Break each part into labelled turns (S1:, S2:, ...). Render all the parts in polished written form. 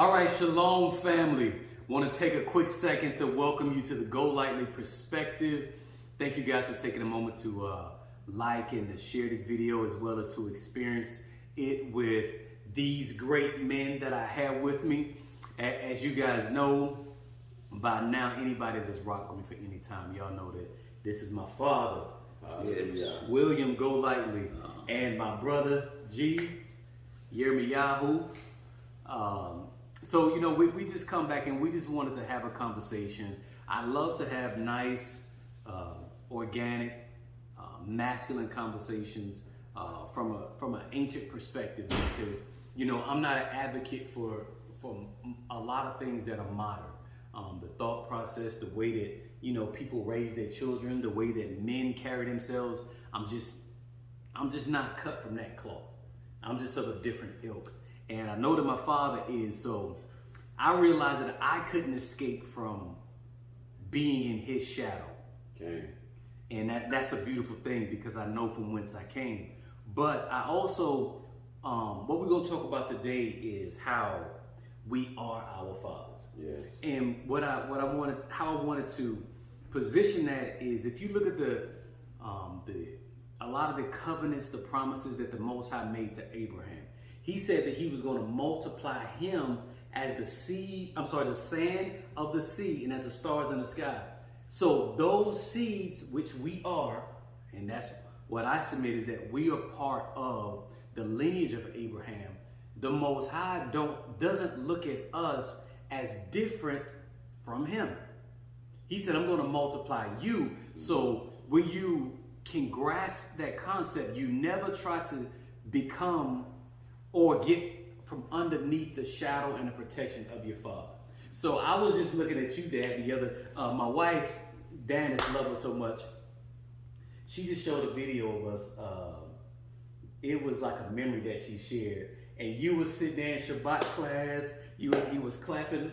S1: All right, Shalom family. Want to take a quick second to welcome you to the Go Lightly Perspective. Thank you guys for taking a moment to like and to share this video, as well as to experience it with these great men that I have with me. As you guys know by now, anybody that's rocked with me for any time, y'all know that this is my father, William Go Lightly, and my brother G, Yirmiyahu. So, you know, we just come back and we just wanted to have a conversation. I love to have nice, organic, masculine conversations from an ancient perspective, because, you know, I'm not an advocate for a lot of things that are modern. The thought process, the way that, you know, people raise their children, the way that men carry themselves, I'm just not cut from that cloth. I'm just of a different ilk. And I know that my father is, so I realized that I couldn't escape from being in his shadow. Okay. And that's a beautiful thing, because I know from whence I came. But I also, what we're going to talk about today is how we are our fathers. Yeah. And how I wanted to position that is, if you look at a lot of the covenants, the promises that the Most High made to Abraham, he said that he was going to multiply him as the sand of the sea and as the stars in the sky. So those seeds, which we are, and that's what I submit, is that we are part of the lineage of Abraham. The Most High doesn't look at us as different from him. He said, I'm going to multiply you. So when you can grasp that concept, you never try to become or get from underneath the shadow and the protection of your father. So I was just looking at you, Dad, my wife, Dan, has loved her so much. She just showed a video of us. It was like a memory that she shared. And you was sitting there in Shabbat class, you was clapping.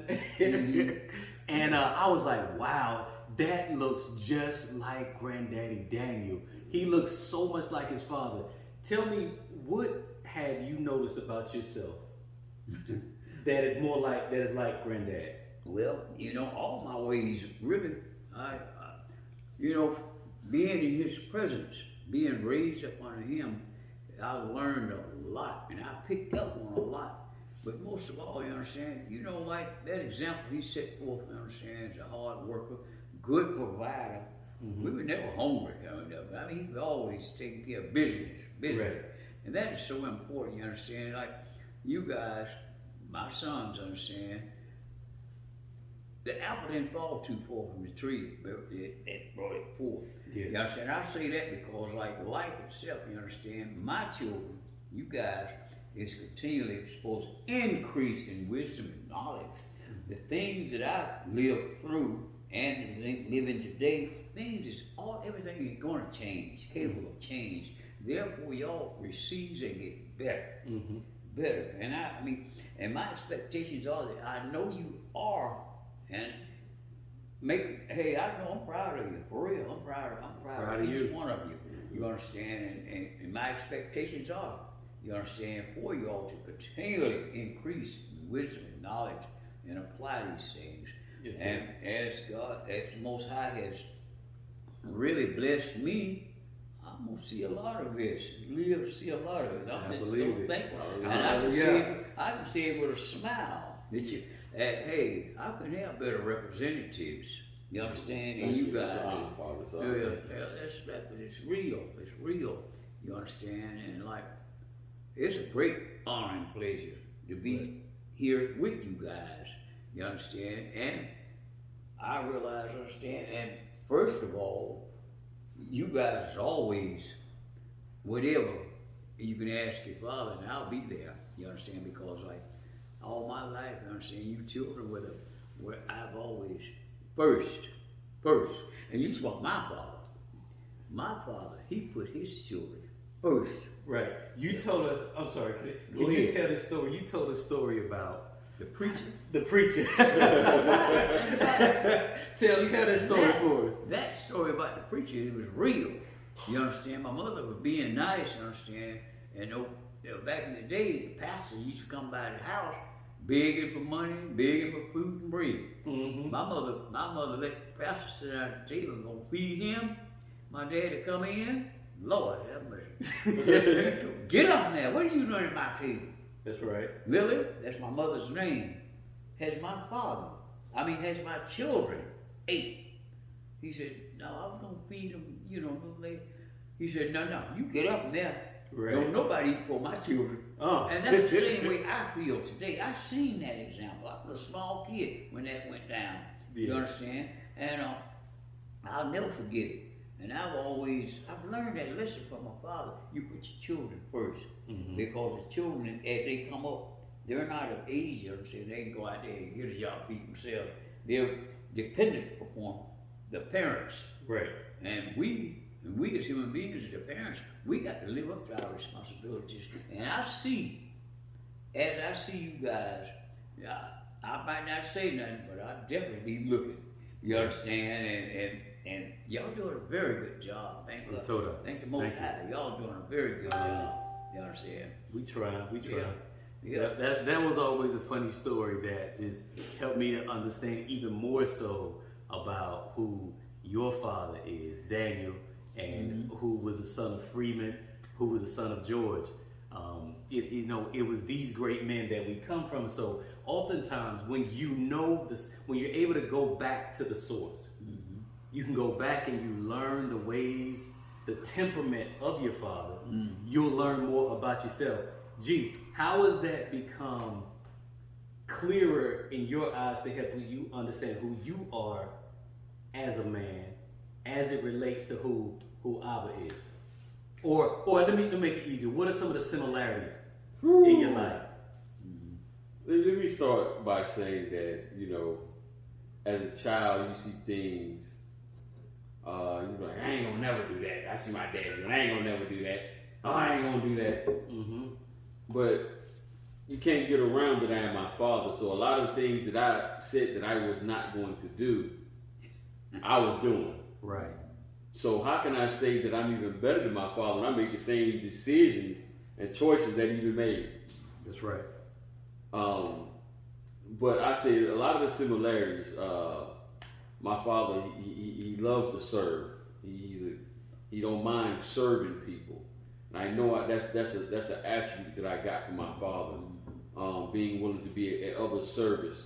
S1: And I was like, wow, that looks just like Granddaddy Daniel. He looks so much like his father. Tell me, what have you noticed about yourself that is like Granddad?
S2: Well, you know, all my ways, really, you know, being in his presence, being raised up under him, I learned a lot, and I picked up on a lot. But most of all, you understand, you know, like that example he set forth, you understand, as a hard worker, good provider. Mm-hmm. We were never hungry coming up. I mean, he was always taking care of business. Right. And that is so important, you understand? Like, you guys, my sons, understand, the apple didn't fall too far from the tree, but it brought it forth. Yes. You understand? I say that because, like, life itself, you understand, my children, you guys, is continually supposed to increase in wisdom and knowledge. Mm-hmm. The things that I lived through and living today, everything is going to change, capable of change. Therefore, y'all receives and get better, better. And I mean, and my expectations are that I know you are, and hey, I know I'm proud of you, for real. I'm proud of each one of you. You understand? And my expectations are, you understand, for you all to continually increase wisdom and knowledge and apply these things. Yes, and as the Most High has really blessed me, I'm gonna see a lot of this. See a lot of it. I'm just so thankful, and I can see it with a smile that hey, I can have better representatives. You understand? And you guys, it's real. It's real. You understand? And like, it's a great honor and pleasure to be here with you guys. You understand? And I realize, understand, and first of all, you guys always, whatever you can ask your father, and I'll be there. You understand? Because like all my life, you understand, you children where I've always first. And you spoke my father. My father, he put his children first.
S1: Right. You told us. I'm sorry. Can you tell the story? You told a story about the preacher. The preacher. tell that story for us.
S2: That story about the preacher, it was real. You understand? My mother was being nice, you understand? And back in the day, the pastors used to come by the house, begging for money, begging for food and bread.
S1: Mm-hmm.
S2: My mother let the pastor sit down at the table and go feed him. My dad to come in. Lord have mercy. Get up now. What are you doing at my table?
S1: That's right.
S2: Lily, that's my mother's name, has my children ate? He said, no, I was going to feed them, little lady. He said, no, you get up now.
S1: Right.
S2: Don't nobody eat for my children. And that's the same way I feel today. I've seen that example. I was a small kid when that went down.
S1: Yeah.
S2: You understand? And I'll never forget it. And I've learned that lesson from my father. You put your children first.
S1: Mm-hmm.
S2: Because the children, as they come up, they're not of age, you understand? They can go out there and get a job, feed themselves. They're dependent upon the parents.
S1: Right.
S2: And we as human beings, as the parents, we got to live up to our responsibilities. And as I see you guys, I might not say nothing, but I definitely be looking. You understand? And y'all doing a very good job. Thank the Most High. Y'all doing a very good job. You understand?
S1: We try.
S2: Yeah.
S1: That was always a funny story that just helped me to understand even more so about who your father is, Daniel, and who was the son of Freeman, who was the son of George. It was these great men that we come from. So oftentimes when you know this, when you're able to go back to the source, you can go back and you learn the ways, the temperament of your father. You'll learn more about yourself. G, how has that become clearer in your eyes to help you understand who you are as a man, as it relates to who Abba is? Or let me make it easier. What are some of the similarities in your life?
S3: Let me start by saying that, as a child, you see things, you're like, I ain't gonna never do that. I see my dad doing, I ain't gonna never do that. Oh, I ain't gonna do that. But you can't get around that I am my father. So a lot of things that I said that I was not going to do, I was doing.
S1: Right.
S3: So how can I say that I'm even better than my father when I make the same decisions and choices that he even made?
S1: That's right.
S3: But I say a lot of the similarities. My father, he loves to serve. He don't mind serving people. And I know that's an attribute that I got from my father. Being willing to be at others' service,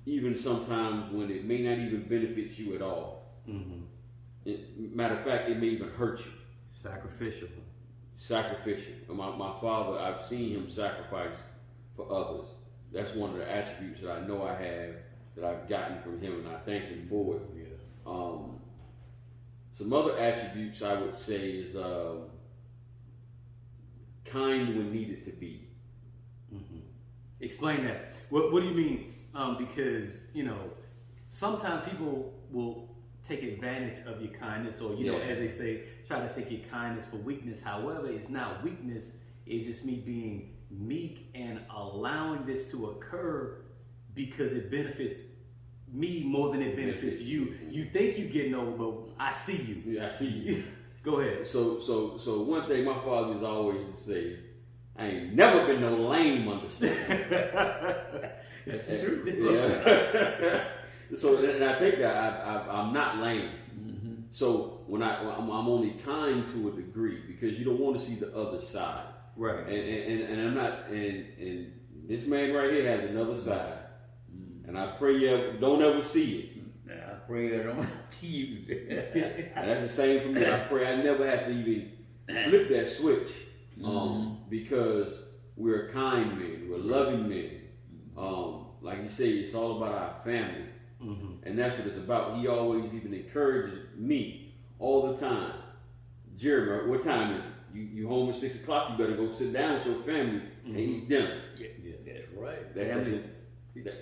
S3: even sometimes when it may not even benefit you at all. Matter of fact, it may even hurt you.
S1: Sacrificial.
S3: My father, I've seen him sacrifice for others. That's one of the attributes that I know I have, that I've gotten from him, and I thank him for it. Yeah. Some other attributes I would say is kind when needed to be.
S1: Explain that. What do you mean? Because sometimes people will take advantage of your kindness, or as they say, try to take your kindness for weakness. However, it's not weakness. It's just me being meek and allowing this to occur because it benefits me more than it benefits you. You think you're getting over, but I see you.
S3: Yeah, I see you.
S1: Go ahead.
S3: So one thing my father used always to say, I ain't never been no lame, understand?
S2: That's true.
S3: Yeah. So, and I think that I'm not lame. So when I'm only kind to a degree, because you don't want to see the other side.
S1: Right.
S3: And I'm not, and this man right here has another side. And I pray you don't ever see it.
S2: I pray I don't see you.
S3: And that's the same for me. I pray I never have to even flip that switch. Because we're kind men, we're loving men. Like you say, it's all about our family. And that's what it's about. He always even encourages me all the time. Jeremy, what time is it? You home at 6 o'clock, you better go sit down with your family and eat dinner.
S2: Yeah, that's right.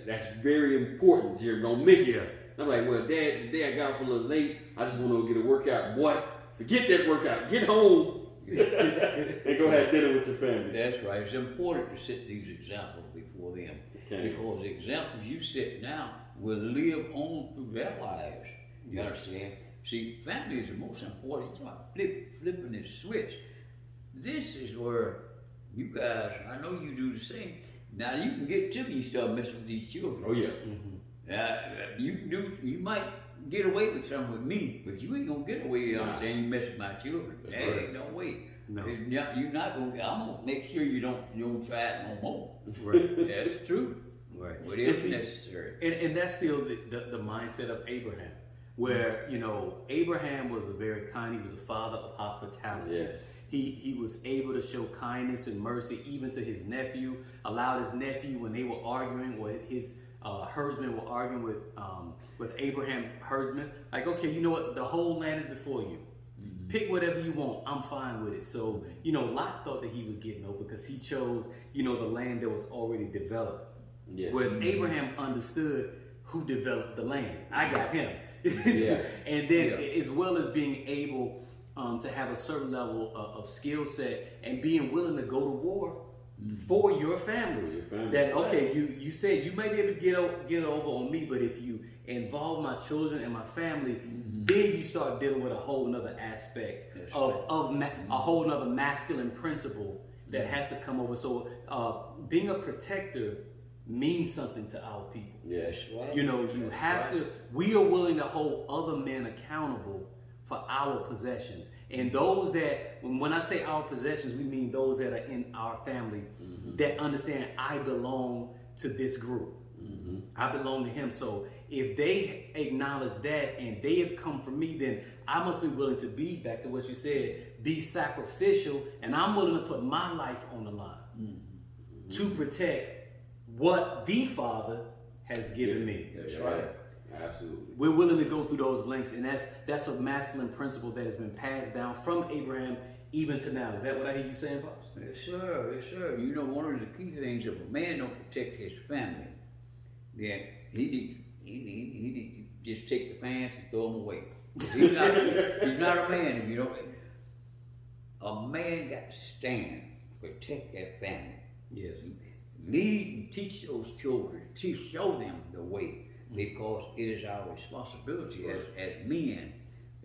S3: That's very important, Jeremy. Don't miss it. I'm like, well, Dad, today I got off a little late. I just want to get a workout. Boy, forget that workout. Get home and go have dinner with your family.
S2: That's right. It's important to set these examples before them. Because the examples you set now will live on through their lives. You understand? See, family is the most important. It's about flipping this switch. This is where you guys, I know you do the same. Now you can get to me, you start messing with these children.
S3: Oh yeah.
S2: You might get away with something with me, but you ain't gonna get away. You understand? You mess with my children.
S3: That's
S2: Hey,
S3: right.
S2: no way.
S1: No.
S2: You're not gonna. I'm gonna make sure you don't try it no more.
S1: Right.
S2: That's true.
S1: Right.
S2: Whatever's necessary.
S1: And that's still the mindset of Abraham, where, you know, Abraham was a very kind, he was a father of hospitality.
S3: Yes.
S1: He was able to show kindness and mercy even to his nephew, allowed his nephew when they were arguing, or his herdsmen were arguing with Abraham herdsmen, like, okay, you know what, the whole land is before you. Pick whatever you want, I'm fine with it. So, you know, Lot thought that he was getting over because he chose, you know, the land that was already developed.
S3: Yes.
S1: Whereas Abraham understood who developed the land. I got him.
S3: Yeah.
S1: And then as well as being able to have a certain level of skill set and being willing to go to war for your family.
S3: Your family.
S1: That, okay, you said you may be able to get over on me, but if you involve my children and my family, then you start dealing with a whole nother aspect of a whole nother masculine principle that has to come over. So being a protector means something to our people.
S3: Yes.
S2: Right.
S1: You know, you have to, we are willing to hold other men accountable for our possessions. And those that, when I say our possessions, we mean those that are in our family that understand I belong to this group. I belong to him. So if they acknowledge that and they have come for me, then I must be willing to be, back to what you said, be sacrificial, and I'm willing to put my life on the line to protect what the Father has given me.
S2: That's
S3: Yeah.
S2: right.
S3: Absolutely.
S1: We're willing to go through those lengths, and that's a masculine principle that has been passed down from Abraham even to now. Is that what I hear you saying, Pops?
S2: Yes, sir. Yes, sir. You know, one of the key things, if a man don't protect his family, then he need to just take the pants and throw them away. He's not a man if you don't. A man got to stand, protect that family.
S1: Yes.
S2: Lead and teach those children, show them the way, because it is our responsibility as men,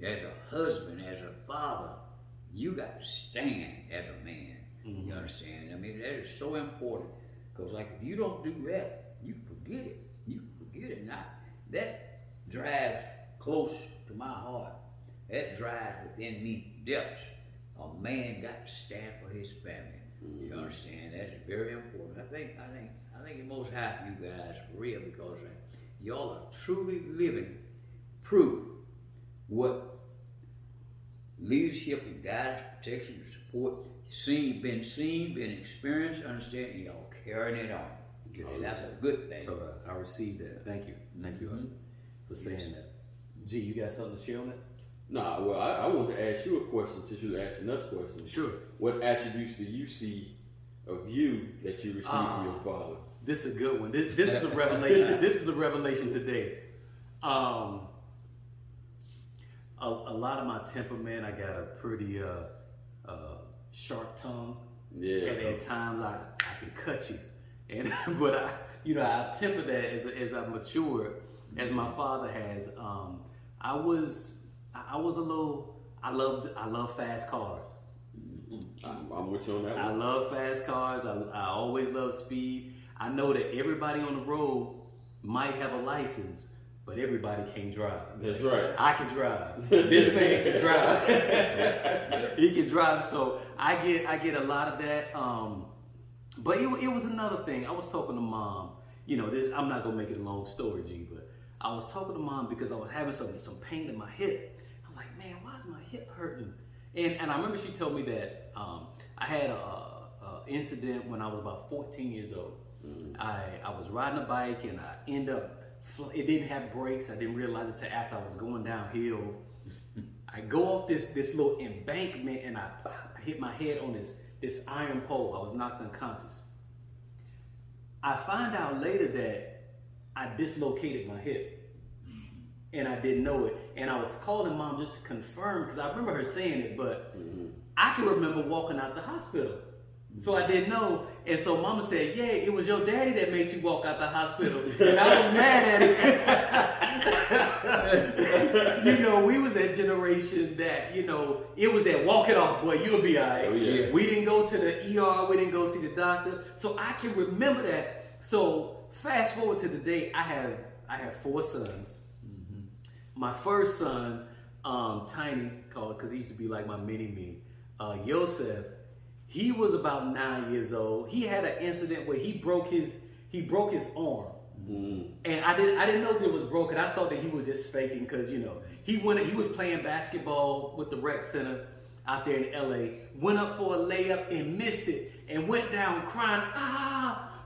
S2: as a husband, as a father. You got to stand as a man. You understand? I mean, that is so important, because like if you don't do that, you forget it. You forget it. Now that drives close to my heart. That drives within me depths. A man got to stand for his family. You understand? That's very important. I think it most high for you guys for real, because y'all are truly living proof what leadership and guidance, protection, and support been experienced, understand, and y'all carrying it on. And that's a good thing.
S1: So I received that. Thank you. Thank you for saying that. G, you got something to share on that?
S3: Nah, well, I want to ask you a question since you're asking us questions.
S1: Sure.
S3: What attributes do you see of you that you received from your father?
S1: This is a good one. This is a revelation. This is a revelation today. A lot of my temperament, I got a pretty sharp tongue.
S3: Yeah.
S1: And at times I can cut you. And but I temper that as I matured, as my father has. I was a little. I love fast cars.
S3: I'm with you on that one.
S1: I love fast cars. I always love speed. I know that everybody on the road might have a license, but everybody can't drive.
S3: That's right.
S1: I can drive. This man can drive. He can drive. So I get a lot of that. But it was another thing. I was talking to Mom. You know, I'm not gonna make it a long story, G, but I was talking to Mom because I was having some pain in my hip. I was like, man, why is my hip hurting? And I remember she told me that I had a incident when I was about 14 years old. I was riding a bike and I ended up, it didn't have brakes. I didn't realize it until after I was going downhill. I go off this little embankment and I hit my head on this iron pole. I was knocked unconscious. I find out later that I dislocated my hip. And I didn't know it. And I was calling Mom just to confirm, because I remember her saying it, but I can remember walking out the hospital. So I didn't know. And so Mama said, yeah, it was your daddy that made you walk out the hospital. And I was mad at you know, we was that generation that, you know, it was that walk it off, boy, you'll be all right.
S3: Oh, yeah.
S1: We didn't go to the ER, we didn't go see the doctor. So I can remember that. So fast forward to the day, I have 4 sons. My first son, Tiny, called because he used to be like my mini-me, Yosef, he was about 9 years old. He had an incident where he broke his arm. And I didn't know that it was broken. I thought that he was just faking because, you know, he was playing basketball with the rec center out there in LA, went up for a layup and missed it and went down crying,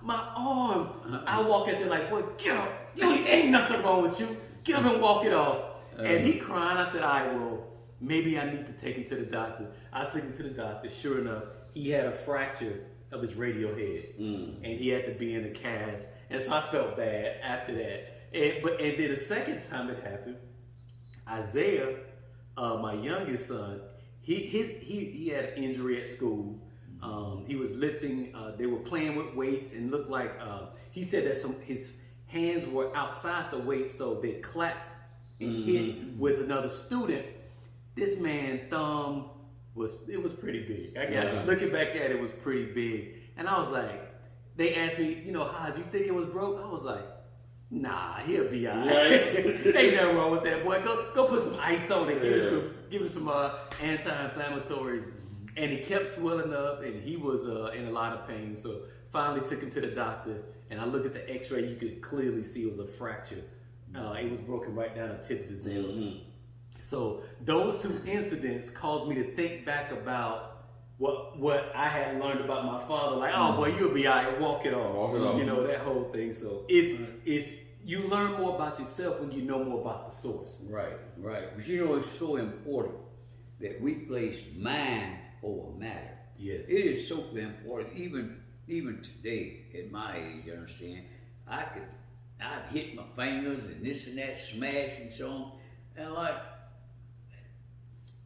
S1: my arm. I walk out there like, boy, get up. Ain't nothing wrong with you. Get up and walk it off. And he crying. I said, all right, well, maybe I need to take him to the doctor. I took him to the doctor. Sure enough, he had a fracture of his radial head. And he had to be in a cast. And so I felt bad after that. And then the second time it happened, Isaiah, my youngest son, he had an injury at school. He was lifting, they were playing with weights and looked like, he said that his hands were outside the weight, so they clapped and hit with another student. This man's thumb was pretty big. Looking back at it, it was pretty big. And I was like, they asked me, you know, how did you think it was broke? I was like, nah, he'll be all right. Ain't nothing wrong with that, boy. Go put some ice on it. Give him some anti-inflammatories. And he kept swelling up, and he was in a lot of pain. So finally took him to the doctor, and I looked at the X-ray. You could clearly see it was a fracture. It was broken right down the tip of his nails. So those 2 incidents caused me to think back about what I had learned about my father. Like, oh boy, you'll be all right. Walk it off. You know, that whole thing. So it's you learn more about yourself when you know more about the source.
S2: Right. But you know, it's so important that we place mind over matter.
S1: Yes.
S2: It is so important. Even today, at my age, you understand, I'd hit my fingers and this and that, smash and so on, and like,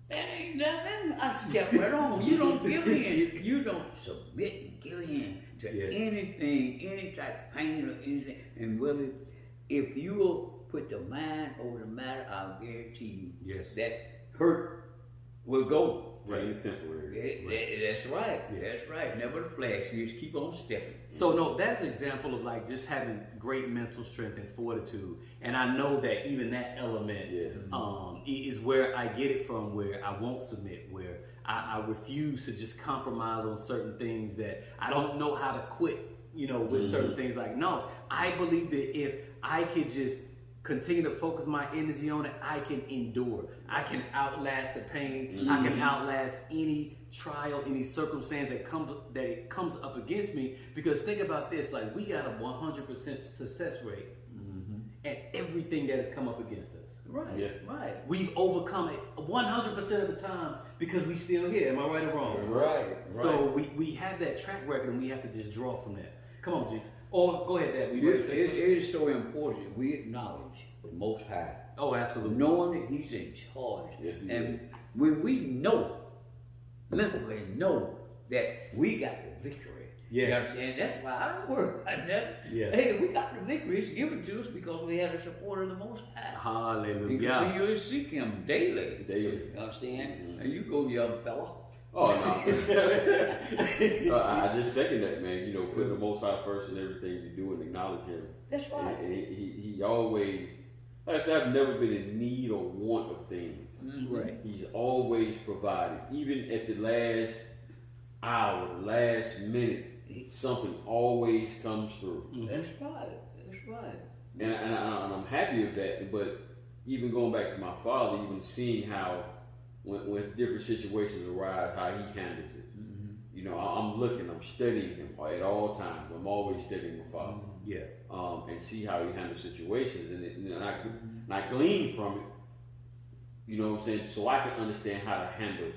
S2: that ain't nothing. I step right on. You don't give in. You don't submit and give in to anything, any type of pain or anything. And whether, if you will put the mind over the matter, I'll guarantee you that hurt will go.
S3: Right, it's temporary.
S2: That's right. That's right. Never the flash. You just keep on stepping.
S1: So no, that's an example of like just having great mental strength and fortitude. And I know that even that element is where I get it from, where I won't submit, where I refuse to just compromise on certain things that I don't know how to quit, you know, with certain things. Like, no, I believe that if I could just continue to focus my energy on it, I can endure. I can outlast the pain. I can outlast any trial, any circumstance that it comes up against me. Because think about this, like we got a 100% success rate at everything that has come up against us.
S2: Right.
S1: We've overcome it 100% of the time because we still here. Am I right or wrong?
S2: Right.
S1: So we have that track record and we have to just draw from that. Come on, G. Or go ahead, Dad.
S2: It is so important that we acknowledge the Most High.
S1: Oh, absolutely.
S2: Knowing that He's in charge.
S3: Yes, He
S2: and
S3: is.
S2: when we know, mentally know that we got the victory.
S1: Yes.
S2: You understand? That's why I don't worry about that.
S1: Yeah.
S2: Hey, we got the victory. It's given to us because we had the support of the Most High.
S1: Hallelujah.
S2: You continue to seek Him daily.
S3: Daily.
S2: You understand? And you go, young fella.
S3: Oh no! I just second that, man. You know, put the Most High first in everything you do and acknowledge Him.
S2: That's right.
S3: And he always, like I said, I've never been in need or want of things.
S2: Right.
S3: He's always provided, even at the last hour, the last minute. Something always comes through.
S2: That's right. That's right.
S3: And I'm happy of that. But even going back to my father, even seeing how when different situations arise, how he handles it. You know, I'm looking, I'm studying him at all times. I'm always studying my father. And see how he handles situations, and I glean from it. You know what I'm saying? So I can understand how to handle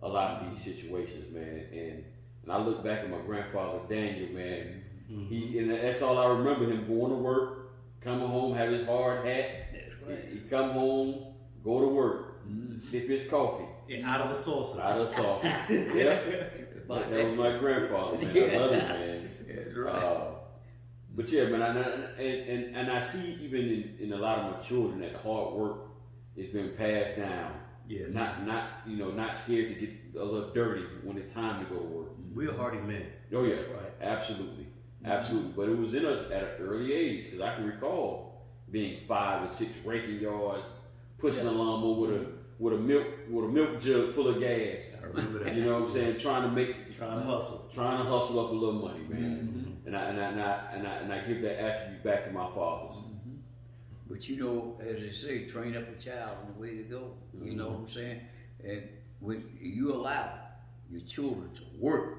S3: a lot of these situations, man. And I look back at my grandfather Daniel, man. And that's all I remember, him going to work, coming home, have his hard hat.
S2: That's right.
S3: He come home, go to work. Sip his coffee.
S1: Out of a saucer.
S3: Out of a saucer. That was my grandfather, man. I love it, man.
S2: That's right.
S3: But yeah, man, and I see even in a lot of my children that hard work it's been passed down.
S1: Yes.
S3: Not scared to get a little dirty when it's time to go to work.
S1: We're hardy men.
S3: Oh yeah,
S1: That's right.
S3: absolutely. But it was in us at an early age because I can recall being 5 and 6 raking yards, pushing a lawnmower with a milk jug full of gas.
S1: I remember that.
S3: You know what I'm saying? Trying
S1: Trying to hustle.
S3: up a little money, man. And I give that attribute back to my fathers.
S2: But you know, as they say, train up a child in the way to go. You know what I'm saying? And when you allow your children to work,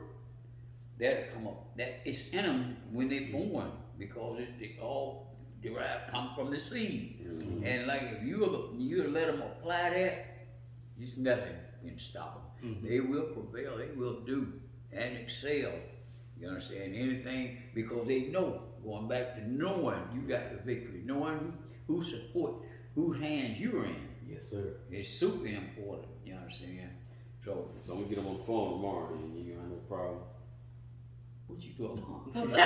S2: that'll come up. That it's in them when they're born because they all come from the seed. And like if you let them apply that, there's nothing can stop them. They will prevail. They will do and excel. You understand anything because they know. Going back to knowing you got the victory, knowing whose hands you're in.
S1: Yes, sir.
S2: It's super important. You understand? So
S3: I'm gonna get them on the phone tomorrow, and you have no problem.
S2: what you talking about?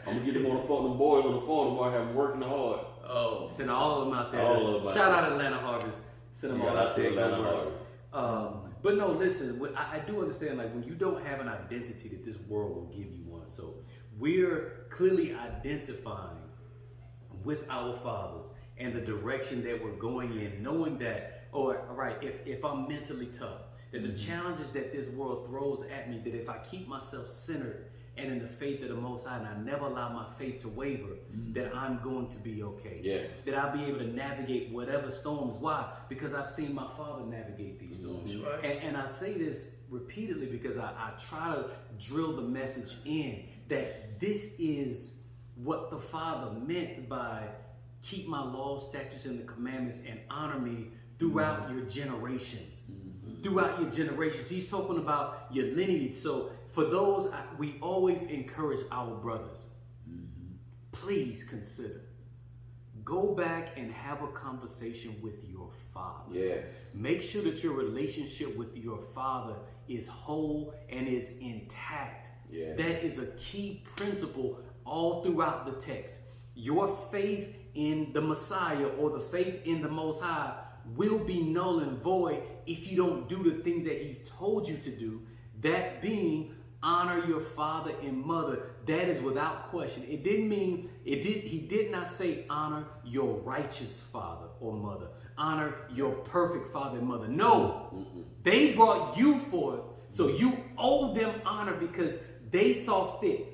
S3: I'm gonna get them on the phone, them boys on the phone tomorrow, have them working hard.
S2: Oh,
S1: Send all of them out there.
S3: All of them out
S1: Shout
S3: there.
S1: out Atlanta Harvest. Send them
S3: Shout
S1: all
S3: out
S1: out
S3: to
S1: there. Go
S3: Atlanta
S1: work.
S3: Harvest.
S1: But no, listen, I do understand, like, when you don't have an identity, that this world will give you one. So we're clearly identifying with our fathers and the direction that we're going in, knowing that, all right, if I'm mentally tough, that the challenges that this world throws at me, that if I keep myself centered and in the faith of the Most High, and I never allow my faith to waver, that I'm going to be okay.
S3: Yes.
S1: That I'll be able to navigate whatever storms. Why? Because I've seen my father navigate these storms.
S2: Right.
S1: And I say this repeatedly because I try to drill the message in that this is what the Father meant by keep my laws, statutes, and the commandments and honor me throughout your generations. Throughout your generations. He's talking about your lineage. So for those, we always encourage our brothers, please consider. Go back and have a conversation with your father.
S3: Yes.
S1: Make sure that your relationship with your father is whole and is intact.
S3: Yes.
S1: That is a key principle all throughout the text. Your faith in the Messiah or the faith in the Most High will be null and void if you don't do the things that he's told you to do. That being, honor your father and mother. That is without question. It didn't mean, he did not say honor your righteous father or mother. Honor your perfect father and mother. No, they brought you forth, so you owe them honor because they saw fit.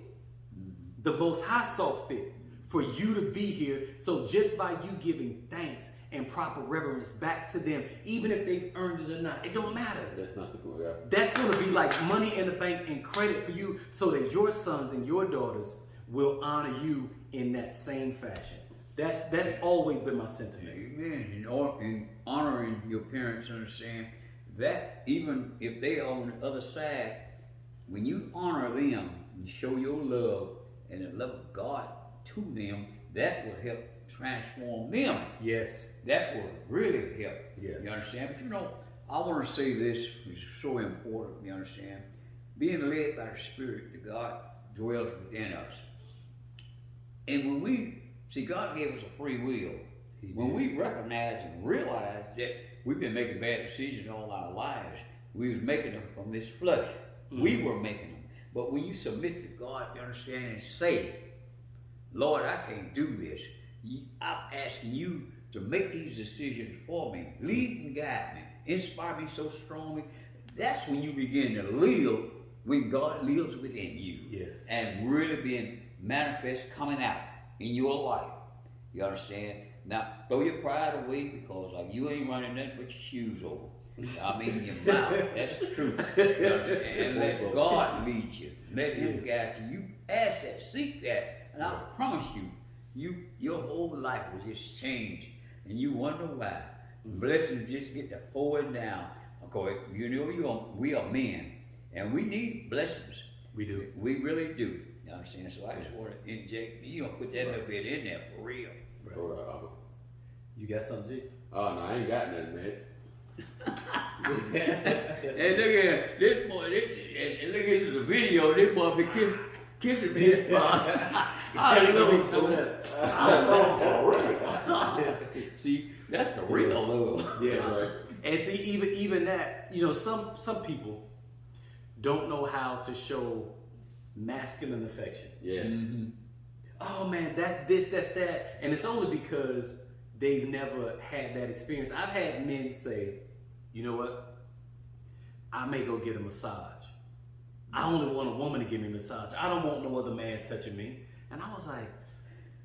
S1: The Most High saw fit for you to be here. So just by you giving thanks and proper reverence back to them, even if they've earned it or not, it don't matter.
S3: That's not the goal. Yeah.
S1: That's going to be like money in the bank and credit for you so that your sons and your daughters will honor you in that same fashion. That's always been my sentiment.
S2: amen. And honoring your parents, understand that even if they are on the other side, when you honor them and show your love and the love of God to them, that will help transform them.
S1: Yes.
S2: That will really help.
S1: Yeah.
S2: You understand? But you know, I want to say this, which is so important, you understand? Being led by the Spirit, that God dwells within us. And when we, see, God gave us a free will. When we recognize and realize that we've been making bad decisions all our lives, we was making them from this flesh. We were making them. But when you submit to God, you understand, and say, Lord, I can't do this. I'm asking you to make these decisions for me. Lead and guide me. Inspire me so strongly. That's when you begin to live when God lives within you.
S1: Yes.
S2: And really being manifest, coming out in your life. You understand? Now, throw your pride away because like you ain't running nothing but your shoes over. I mean, your mouth. That's the truth. You understand? And let God lead you. Let Him guide you. You ask that, seek that, and I promise you, your whole life will just change, and you wonder why. Blessings just get to pouring down. Okay, you know we are men, and we need blessings.
S1: We do.
S2: We really do. You understand? So I just want to inject. You don't put that little bit in there for real.
S1: Right.
S3: Throw that out.
S1: You got something, G?
S3: Oh no, I ain't got nothing, man.
S2: And look at this boy. And look at the video. This boy be kissing me. I love him so much. See, That's the real love.
S1: Yeah.
S3: That's right.
S1: And see, even that, some people don't know how to show masculine affection.
S3: Yes.
S1: Oh man, that's this, that's that. And it's only because they've never had that experience. I've had men say, you know what? I may go get a massage. I only want a woman to give me a massage. I don't want no other man touching me. And I was like,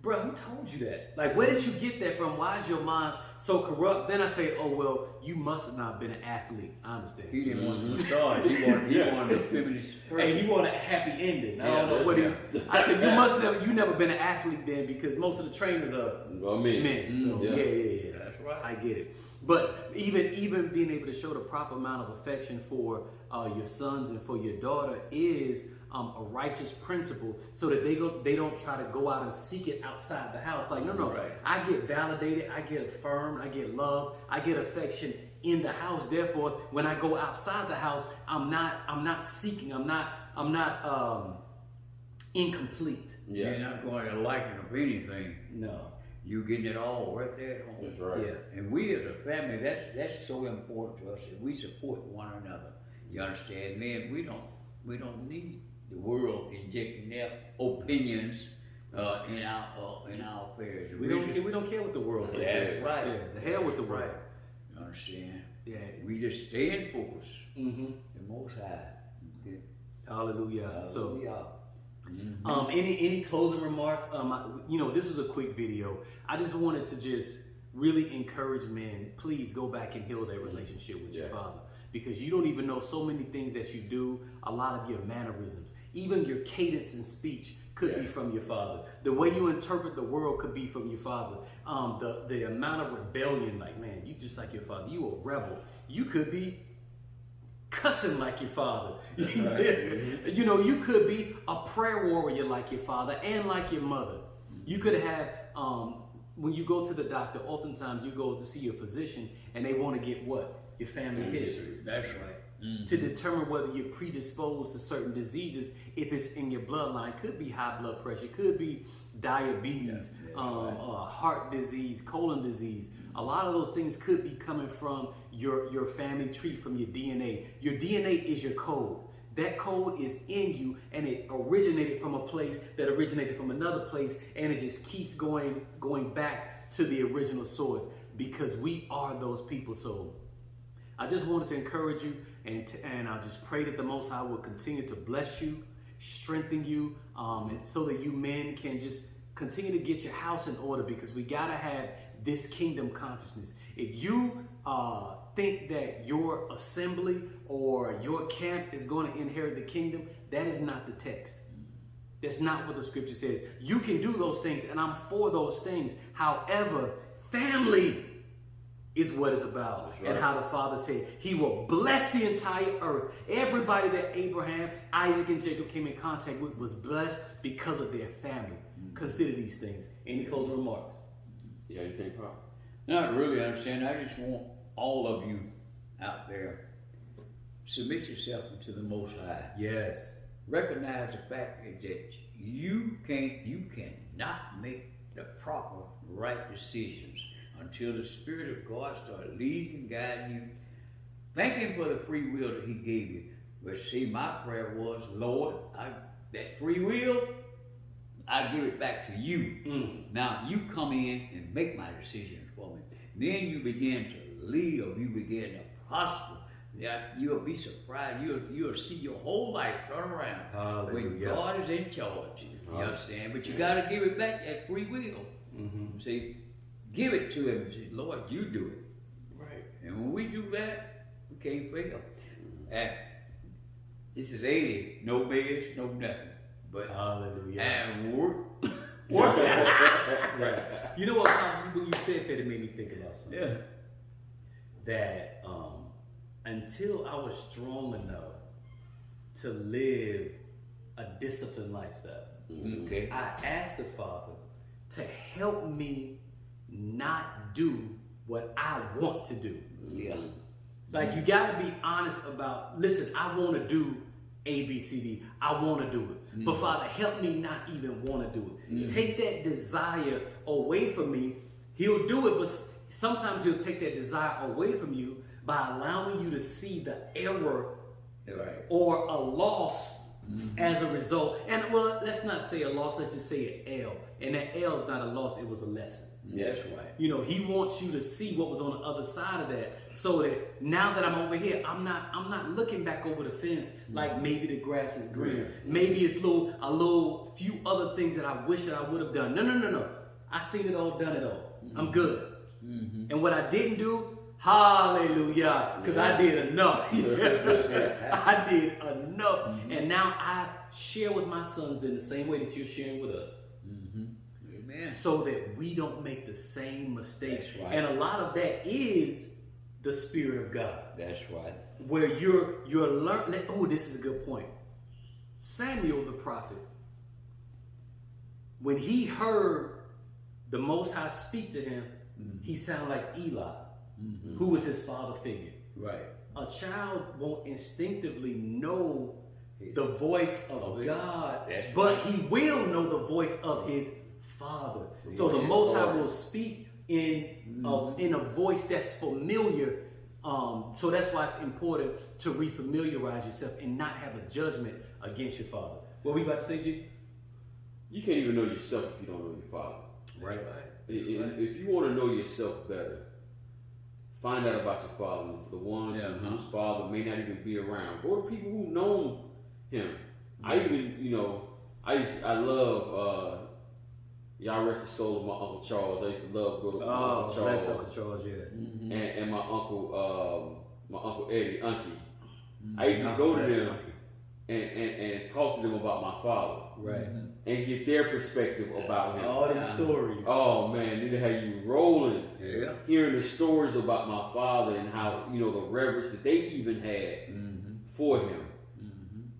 S1: bro, who told you that? Like, where did you get that from? Why is your mind so corrupt? Then I say, oh, well, you must have not been an athlete. I understand.
S2: He didn't want the massage. He wanted a feminist person.
S1: And he wanted a happy ending. I
S3: Yeah,
S1: don't know what he.
S3: that's-
S1: I said, you never been an athlete then, because most of the trainers are
S3: Well, men.
S1: men. So
S3: Yeah.
S1: yeah.
S2: That's right.
S1: I get it. But even being able to show the proper amount of affection for your sons and for your daughter is a righteous principle, so that they don't try to go out and seek it outside the house. Like, no,
S2: Right.
S1: I get validated, I get affirmed, I get love, I get affection in the house. Therefore, when I go outside the house, I'm not seeking, I'm not incomplete.
S3: Yeah.
S2: You're not going to liking of anything.
S1: No.
S2: You getting it all right there at home.
S3: That's right.
S1: Yeah.
S2: And we as a family, that's so important to us, that we support one another. You understand, man? We don't need the world injecting their opinions in our affairs.
S1: We don't care what the world thinks.
S2: That's right.
S1: Yeah, the hell with the world.
S2: You understand?
S1: Yeah.
S2: We just stay in focus.
S1: Mm-hmm.
S2: The Most High. Okay.
S1: Hallelujah. So,
S2: Hallelujah.
S1: any closing remarks? This was a quick video. I just wanted to just really encourage men. Please go back and heal that relationship with your
S3: Yeah.
S1: father, because you don't even know so many things that you do. A lot of your mannerisms, even your cadence in speech, could be
S3: Yes.
S1: from your father. The way you interpret the world could be from your father. The amount of rebellion, like, man, you just like your father. You a rebel. You could be cussing like your father. You could be a prayer warrior like your father and like your mother. You could have, when you go to the doctor, oftentimes you go to see your physician and they want to get what? Your family history.
S2: That's right.
S1: To determine whether you're predisposed to certain diseases, if it's in your bloodline. Could be high blood pressure, could be diabetes, heart disease, colon disease. A lot of those things could be coming from your family tree, from your DNA. Your DNA is your code. That code is in you, and it originated from a place that originated from another place, and it just keeps going back to the original source, because we are those people. So I just wanted to encourage you, and I just pray that the Most High will continue to bless you, strengthen you, and so that you men can just continue to get your house in order, because we gotta have this kingdom consciousness. If you think that your assembly or your camp is going to inherit the kingdom, that is not the text. That's not what the scripture says. You can do those things, and I'm for those things. However, family is what it's about.
S3: That's right.
S1: And how the Father said he will bless the entire earth. Everybody that Abraham, Isaac, and Jacob came in contact with was blessed because of their family. Consider these things. Any closing remarks?
S3: Yeah, anything, Pop?
S2: Not really, understand. I just want all of you out there, submit yourself to the Most High.
S1: Yes.
S2: Recognize the fact that you cannot make the proper right decisions until the Spirit of God starts leading and guiding you. Thank Him for the free will that He gave you. But see, my prayer was, Lord, that free will, I give it back to you. Now you come in and make my decisions for me. Then you begin to live, you begin to prosper. Yeah, you'll be surprised. You'll see your whole life turn around when
S1: Hallelujah.
S2: God is in charge. You understand? But you got to give it back, that free will. See, give it to Him. Say, Lord, you do it.
S1: Right.
S2: And when we do that, we can't fail. And this is 80, no beds, no nothing. But
S1: Hallelujah.
S2: and work.
S1: Right. You know what, Pops, when you said that, it made me think about something.
S2: Yeah.
S1: That until I was strong enough to live a disciplined lifestyle,
S2: Okay.
S1: I asked the Father to help me not do what I want to do.
S2: Yeah.
S1: Like, you got to be honest about, listen, I want to do A, B, C, D. I want to do it. But Father, help me not even want to do it. Take that desire away from me. He'll do it, but sometimes he'll take that desire away from you by allowing you to see the error
S2: Right.
S1: or a loss as a result. And well, let's not say a loss, let's just say an L. And that L is not a loss, it was a lesson.
S2: That's right.
S1: You know, he wants you to see what was on the other side of that, so that now that I'm over here, I'm not looking back over the fence like maybe the grass is greener. Maybe it's a little few other things that I wish that I would have done. No. I seen it all, done it all. I'm good. And what I didn't do, hallelujah, because I did enough. I did enough. And now I share with my sons in the same way that you're sharing with us.
S2: Amen.
S1: So that we don't make the same mistakes.
S2: That's right.
S1: And a lot of that is the Spirit of God.
S2: That's right.
S1: Where you're learning. Oh, this is a good point. Samuel the prophet, when he heard the Most High speak to him, he sounded like Eli, who was his father figure.
S2: Right.
S1: A child won't instinctively know the voice of God,
S2: That's
S1: but
S2: right.
S1: he will know the voice of his Father. So the
S2: Yes,
S1: Most High
S2: Lord.
S1: will speak in a voice that's familiar. So that's why it's important to refamiliarize yourself and not have a judgment against your Father. What were you about to say, G?
S3: You can't even know yourself if you don't know your Father.
S1: Right.
S3: If you want to know yourself better, find out about your father. For the ones whose father may not even be around, go to people who've known him. I even, I love, y'all rest the soul of my Uncle Charles. I used to love go to my Uncle Charles.
S1: That's Uncle Charles, yeah.
S3: And my Uncle Eddie, Uncle. I used to go to them and talk to them about my father.
S1: Right.
S3: And get their perspective about him.
S1: All them stories.
S3: Oh man, it had you rolling.
S2: Yeah.
S3: Hearing the stories about my father and how, the reverence that they even had for him.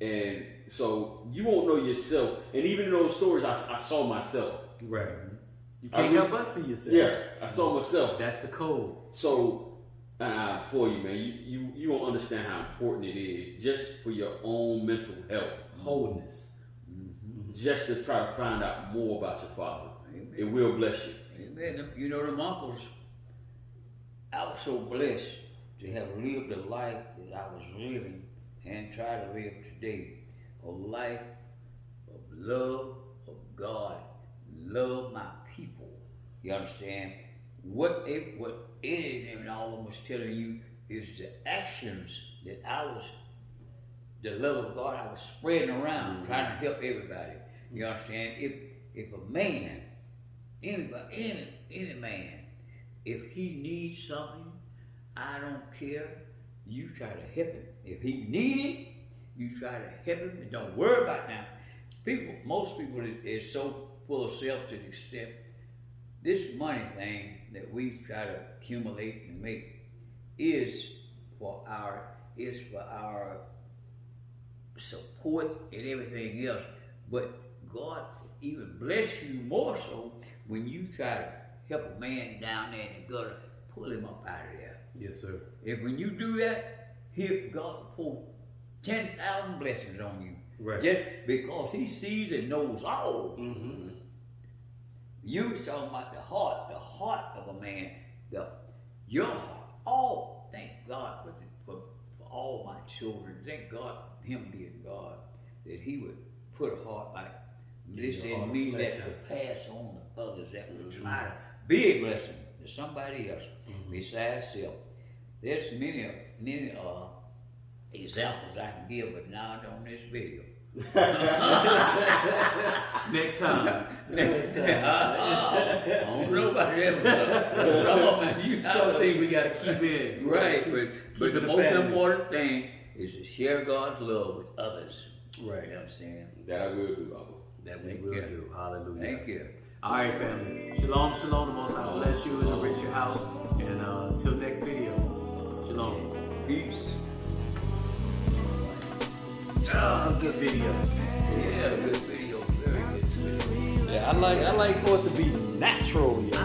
S3: And so you won't know yourself. And even in those stories, I saw myself.
S1: Right. You can't help but see yourself.
S3: Yeah, I saw myself.
S1: That's the code.
S3: So I implore you, man, you won't understand how important it is just for your own mental health.
S1: Wholeness.
S3: Just to try to find out more about your father.
S2: Amen.
S3: It will bless you.
S2: Amen. Them uncles, I was so blessed to have lived the life that I was living and try to live today. A life of love of God, love my people. You understand? What Eddie and all of them was telling you is the actions that the love of God I was spreading around, trying to help everybody. You understand? If a man, any man, if he needs something, I don't care. You try to help him. If he needs it, you try to help him. And don't worry about now. Most people is so full of self to the extent this money thing that we try to accumulate and make is for our support and everything else, but God even bless you more so when you try to help a man down there in the gutter, pull him up out of there.
S1: Yes, sir.
S2: If when you do that, God will pour 10,000 blessings on you.
S1: Right.
S2: Just because he sees and knows all. You was talking about the heart of a man, your heart. Oh, thank God for all my children. Thank God for him being God, that he would put a heart like this in me that would pass on to others, that would try to be a blessing to somebody else besides self. There's many examples I can give, but not on this video.
S1: Next time.
S2: Next time. I don't know about that.
S1: Some things we got to keep in.
S2: Right, but the
S1: the
S2: most
S1: family.
S2: important thing is to share God's love with others.
S1: Right.
S2: You understand?
S3: That I will do, Uncle.
S1: That we
S2: Thank
S1: will
S2: you.
S1: do. Hallelujah.
S2: Thank you.
S1: All right, family. Shalom, shalom. The Most High bless you and enrich your house. And until next video, shalom.
S2: Peace.
S1: Good video.
S2: Yeah, good video. Very good video.
S1: Yeah, I like for us to be natural, yo.